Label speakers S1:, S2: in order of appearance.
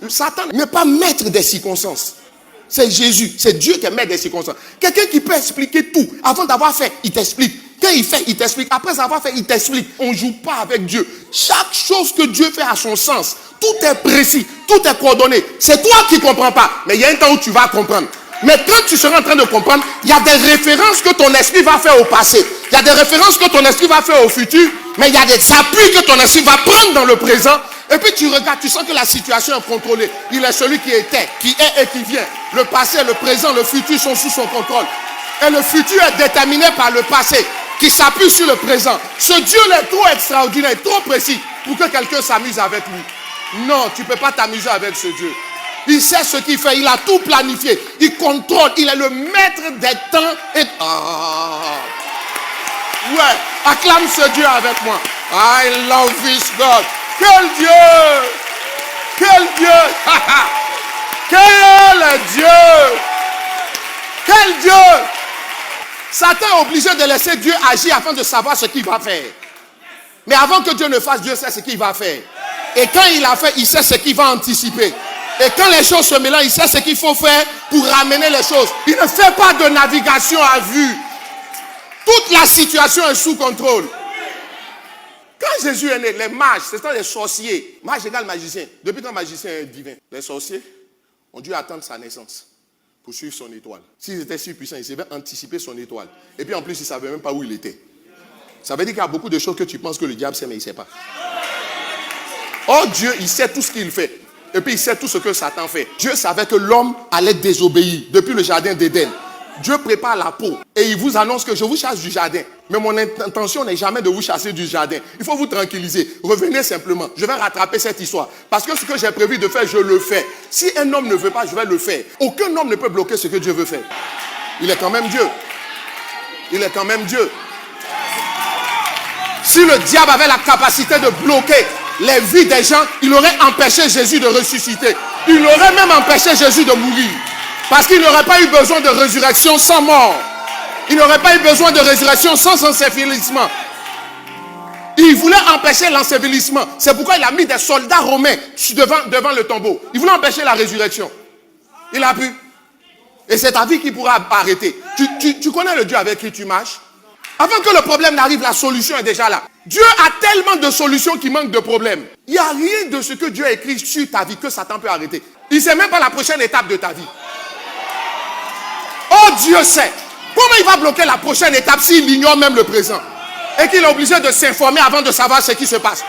S1: Satan n'est pas maître des circonstances. C'est Jésus, c'est Dieu qui est maître des circonstances. Quelqu'un qui peut expliquer tout. Avant d'avoir fait, il t'explique. Quand il fait, il t'explique. Après avoir fait, il t'explique. On ne joue pas avec Dieu. Chaque chose que Dieu fait a son sens. Tout est précis, tout est coordonné. C'est toi qui ne comprends pas. Mais il y a un temps où tu vas comprendre. Mais quand tu seras en train de comprendre, il y a des références que ton esprit va faire au passé. Il y a des références que ton esprit va faire au futur. Mais il y a des appuis que ton esprit va prendre dans le présent. Et puis tu regardes, tu sens que la situation est contrôlée. Il est celui qui était, qui est et qui vient. Le passé, le présent, le futur sont sous son contrôle. Et le futur est déterminé par le passé, qui s'appuie sur le présent. Ce Dieu est trop extraordinaire, trop précis pour que quelqu'un s'amuse avec lui. Non, tu ne peux pas t'amuser avec ce Dieu. Il sait ce qu'il fait, il a tout planifié. Il contrôle, il est le maître des temps et... Ouais, acclame ce Dieu avec moi. I love this God. Quel Dieu! Quel Dieu! Quel Dieu! Quel Dieu! Satan est obligé de laisser Dieu agir afin de savoir ce qu'il va faire. Mais avant que Dieu ne fasse, Dieu sait ce qu'il va faire. Et quand il a fait, il sait ce qu'il va anticiper. Et quand les choses se mélangent, il sait ce qu'il faut faire pour ramener les choses. Il ne fait pas de navigation à vue. Toute la situation est sous contrôle. Quand Jésus est né, les mages, c'était les sorciers. Mage égale magicien. Depuis quand magicien est divin, les sorciers ont dû attendre sa naissance pour suivre son étoile. S'ils étaient si puissants, ils avaient anticipé son étoile. Et puis en plus, ils ne savaient même pas où il était. Ça veut dire qu'il y a beaucoup de choses que tu penses que le diable sait, mais il ne sait pas. Oh Dieu, il sait tout ce qu'il fait. Et puis il sait tout ce que Satan fait. Dieu savait que l'homme allait désobéir depuis le jardin d'Éden. Dieu prépare la peau et il vous annonce que je vous chasse du jardin. Mais mon intention n'est jamais de vous chasser du jardin. Il faut vous tranquilliser. Revenez simplement. Je vais rattraper cette histoire. Parce que ce que j'ai prévu de faire, je le fais. Si un homme ne veut pas, je vais le faire. Aucun homme ne peut bloquer ce que Dieu veut faire. Il est quand même Dieu. Il est quand même Dieu. Si le diable avait la capacité de bloquer les vies des gens, il aurait empêché Jésus de ressusciter. Il aurait même empêché Jésus de mourir. Parce qu'il n'aurait pas eu besoin de résurrection sans mort. Il n'aurait pas eu besoin de résurrection sans ensevelissement. Il voulait empêcher l'ensevelissement. C'est pourquoi il a mis des soldats romains devant le tombeau. Il voulait empêcher la résurrection. Il a pu. Et c'est ta vie qui pourra arrêter. Tu connais le Dieu avec qui tu marches? Avant que le problème n'arrive, la solution est déjà là. Dieu a tellement de solutions qui manquent de problèmes. Il n'y a rien de ce que Dieu a écrit sur ta vie que Satan peut arrêter. Il ne sait même pas la prochaine étape de ta vie. Oh Dieu sait. Comment il va bloquer la prochaine étape s'il ignore même le présent? Et qu'il est obligé de s'informer avant de savoir ce qui se passe?